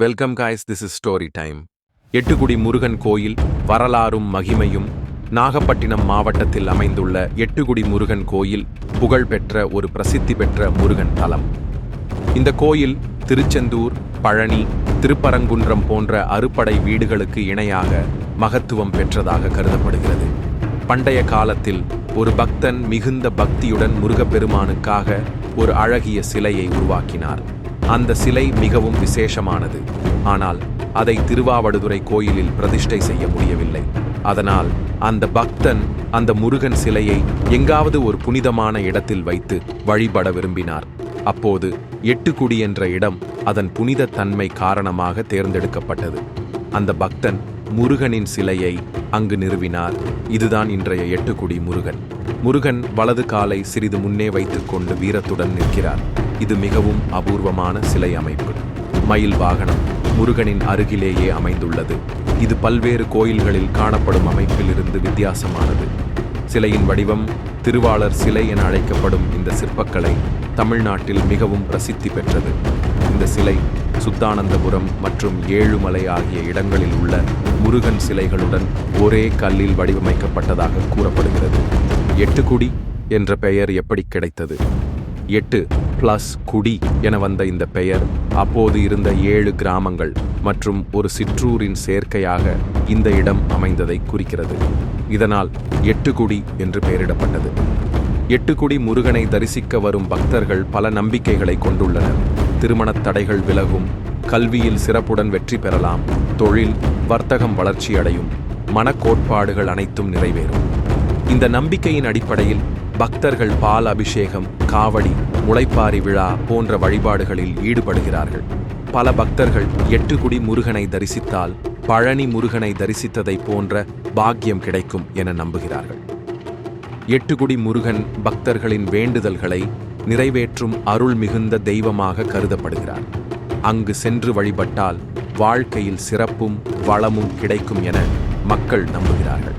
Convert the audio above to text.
Welcome guys, this is story time. Ettukudi Murugan கோயில் வரலாறும் மகிமையும். நாகப்பட்டினம் மாவட்டத்தில் அமைந்துள்ள எட்டுக்குடி முருகன் கோயில் புகழ்பெற்ற ஒரு பிரசித்தி பெற்ற முருகன் தலம். இந்த கோயில் திருச்செந்தூர், பழனி, திருப்பரங்குன்றம் போன்ற அறுபடை வீடுகளுக்கு இணையாக மகத்துவம் பெற்றதாக கருதப்படுகிறது. பண்டைய காலத்தில் ஒரு பக்தன் மிகுந்த பக்தியுடன் முருகப்பெருமானுக்காக ஒரு அழகிய சிலையை உருவாக்கினார். அந்த சிலை மிகவும் விசேஷமானது. ஆனால் அதை திருவாவடுதுறை கோயிலில் பிரதிஷ்டை செய்ய முடியவில்லை. அதனால் அந்த பக்தன் அந்த முருகன் சிலையை எங்காவது ஒரு புனிதமான இடத்தில் வைத்து வழிபட விரும்பினார். அப்போது எட்டுக்குடி என்ற இடம் அதன் புனித தன்மை காரணமாக தேர்ந்தெடுக்கப்பட்டது. அந்த பக்தன் முருகனின் சிலையை அங்கு நிறுவினார். இதுதான் இன்றைய எட்டுக்குடி முருகன். முருகன் வலது காலை சிறிது முன்னே வைத்துக்கொண்டு வீரத்துடன் நிற்கிறார். இது மிகவும் அபூர்வமான சிலை அமைப்பு. மயில் வாகனம் முருகனின் அருகிலேயே அமைந்துள்ளது. இது பல்வேறு கோயில்களில் காணப்படும் அமைப்பிலிருந்து வித்தியாசமானது. சிலையின் வடிவம் திருவாளர் சிலை என அழைக்கப்படும் இந்த சிற்பக்கலை தமிழ்நாட்டில் மிகவும் பிரசித்தி பெற்றது. இந்த சிலை சுத்தானந்தபுரம் மற்றும் ஏழுமலை ஆகிய இடங்களில் உள்ள முருகன் சிலைகளுடன் ஒரே கல்லில் வடிவமைக்கப்பட்டதாக கூறப்படுகிறது. எட்டுக்குடி என்ற பெயர் எப்படி கிடைத்தது? 8 + குடி என வந்த இந்த பெயர் அப்போது இருந்த 7 கிராமங்கள் மற்றும் ஒரு சிற்றூரின் சேர்க்கையாக இந்த இடம் அமைந்ததை குறிக்கிறது. இதனால் எட்டுக்குடி என்று பெயரிடப்பட்டது. எட்டுக்குடி முருகனை தரிசிக்க வரும் பக்தர்கள் பல நம்பிக்கைகளை கொண்டுள்ளனர். திருமணத் தடைகள் விலகும், கல்வியில் சிறப்புடன் வெற்றி பெறலாம், தொழில் வர்த்தகம் வளர்ச்சியடையும், மனக்கோட்பாடுகள் அனைத்தும் நிறைவேறும். இந்த நம்பிக்கையின் அடிப்படையில் பக்தர்கள் பால் அபிஷேகம், காவடி, முளைப்பாரி விழா போன்ற வழிபாடுகளில் ஈடுபடுகிறார்கள். பல பக்தர்கள் எட்டுக்குடி முருகனை தரிசித்தால் பழனி முருகனை தரிசித்ததை போன்ற பாக்கியம் கிடைக்கும் என நம்புகிறார்கள். எட்டுக்குடி முருகன் பக்தர்களின் வேண்டுதல்களை நிறைவேற்றும் அருள் மிகுந்த தெய்வமாக கருதப்படுகிறார். அங்கு சென்று வழிபட்டால் வாழ்க்கையில் சிறப்பும் வளமும் கிடைக்கும் என மக்கள் நம்புகிறார்கள்.